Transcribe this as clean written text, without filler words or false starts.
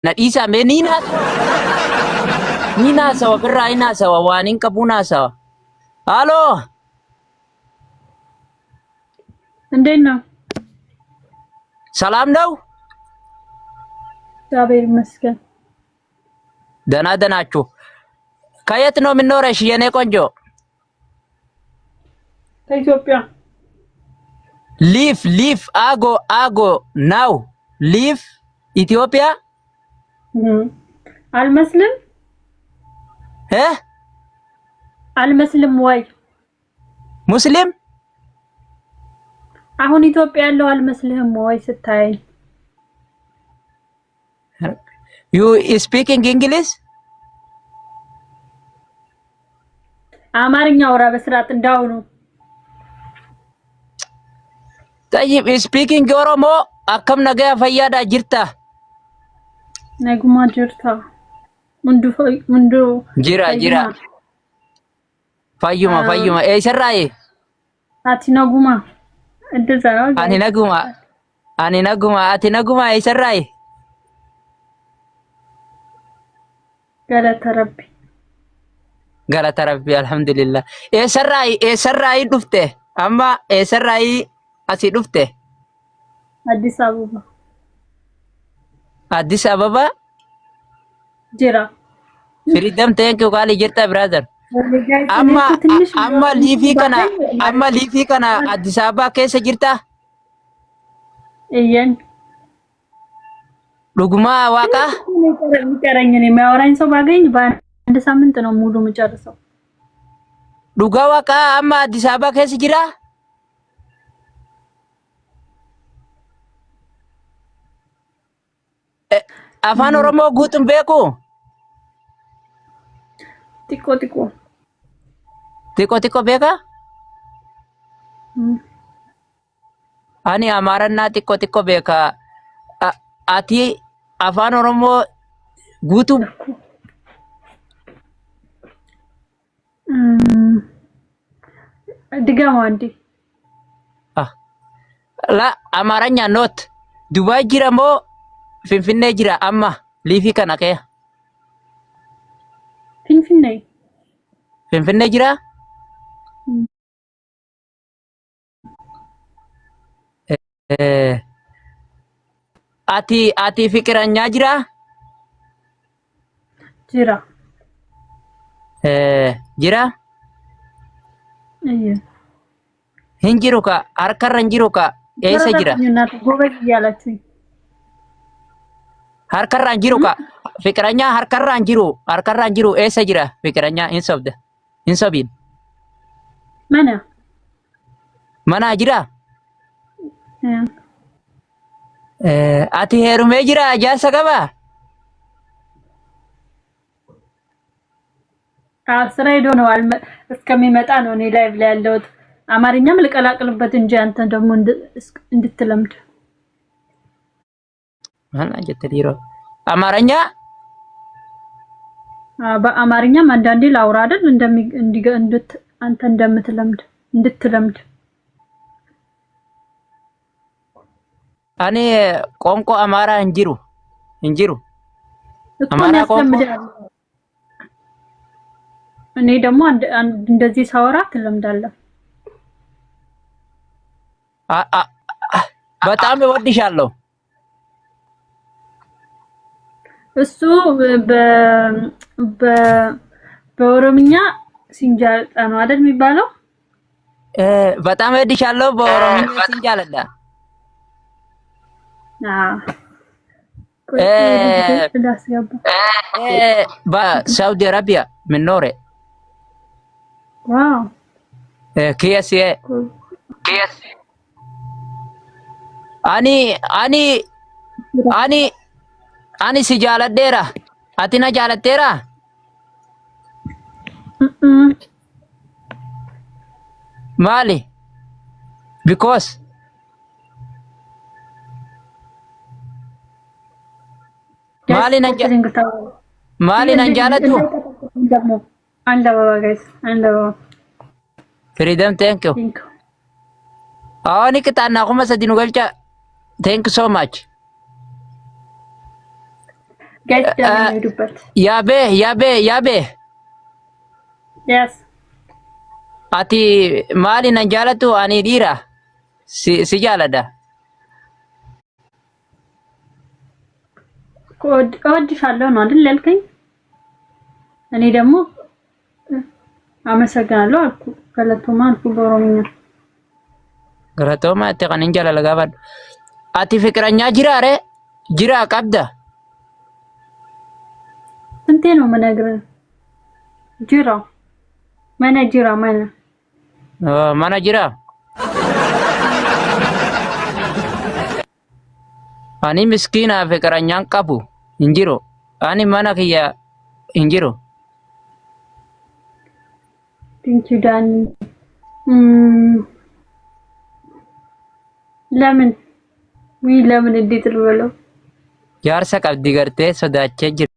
Nadhiisa mee ni naasawa birraa ni naasawa waan hin qabu naasawa. Haaloo እንዴት ነው? ሰላም ነው? እግዚአብሔር ይመስገን። ደህና ናችሁ? ከየት ነው የምኖረሽ የኔ ቆንጆ? ከኢትዮጵያ። ሊፍ አጎ ናው ሊፍ ኢትዮጵያ አልመስልም አልመስልም ወይ ሙስሊም አሁን ኢትዮጵያ ያለው አልመስልህም ወይ ስታይ? You speaking English? አማርኛ አውራ በስርዓት እንዳውኑ። طيب speaking ኦሮሞ akkam nagaa fayyaadhaa jirta? ነጉማ ጅርታ ሙንዱ jira fayyuma eessarraayi? አቲ ነጉማ እንደዛ ነው። ani naguma ati naguma eessarraayi? galata rabbi alhamdulillah. eessarraayi dhufte amma eessarraayi asii dhufte? Addis Ababa jira. Freedom thank you kali jirta brother. amma liifii kana Addis Ababa keessa jirta? እየን dhugumaa waaqa የሚቀረኝ ነው የሚያወራኝ ሰው ባገኝ በአንድ ሳምንት ነው ሙሉ የምጨርሰው። dhugaa waaqa amma Addis Ababa keessa jira? afaan oromoo guutuun beeku? xiqqoo beeka? ani amaarannaa xiqqoo beeka. ati afaan oromoo guutuu ድጋማ እንዴ? la amaaranya not dubai jira moo finfinnee jira amma liifii kana kee? finfinnee jira? ati fikiranyaa jira? jira? hin jiru ka harkarra hin jiru ka eessa jira? harkarra hin jiru ka fikiranyaa harkarra hin jiru eessa jira fikiranyaa hin sobiin mana jira? ati heerumee jira jaarsa qaba? ስራ ሄዶ ነው እስከሚመጣ ነው እኔ ላይቭ ላይ ያለሁት። አማርኛም ልቀላቅልበት እንጂ አንተ ደግሞ እንድትለምድ ማን አጀተዲሮ አማርኛ በአማርኛም አንዳንዴ ላውራ አይደል አንተ እንድትለምድ እኔ ቋንቋ አማራ እንጅሩ አማራ ቋንቋ እኔ ደግሞ እንደዚህ ሳወራ ትለምዳለህ። በጣም እወድሻለሁ። እሱ በኦሮምኛ ሲንጃልጣ ነው አይደል የሚባለው? በጣም እወድሻለሁ በኦሮምኛ ሲንጃልጣ። በሳውዲ አረቢያ ምኖር ዋው ኪያሲ ani si jaaladheera ati na jaalatteera? maali? because maali nan jaalatu? freedom thank you. awani kitaana kuma sadinu galcha thank you so much. ጋይስ ሄዱበት ያቤ yes ati maali nan jaalatu ani dhiira si jaalada እወድሻለሁ ነው አይደል ያልከኝ? እኔ ደግሞ አመሰግናለሁ አልኩ። ገለቶማ አልኩ በኦሮምኛ። ገለቶማ እtti kan hin jaalala gaafadhu. Ati fiqiranya jira qabda? ስንቴ ነው የምነግርህ? ጅራ mana jira? Ani miskiina fiqiranyaan qabu hin jiru. Ani mana kiyya hin jiru. Thank you Dani. ለምን እንዴት ልበለው? Jaarsa qabdi gartee sodaachee jira.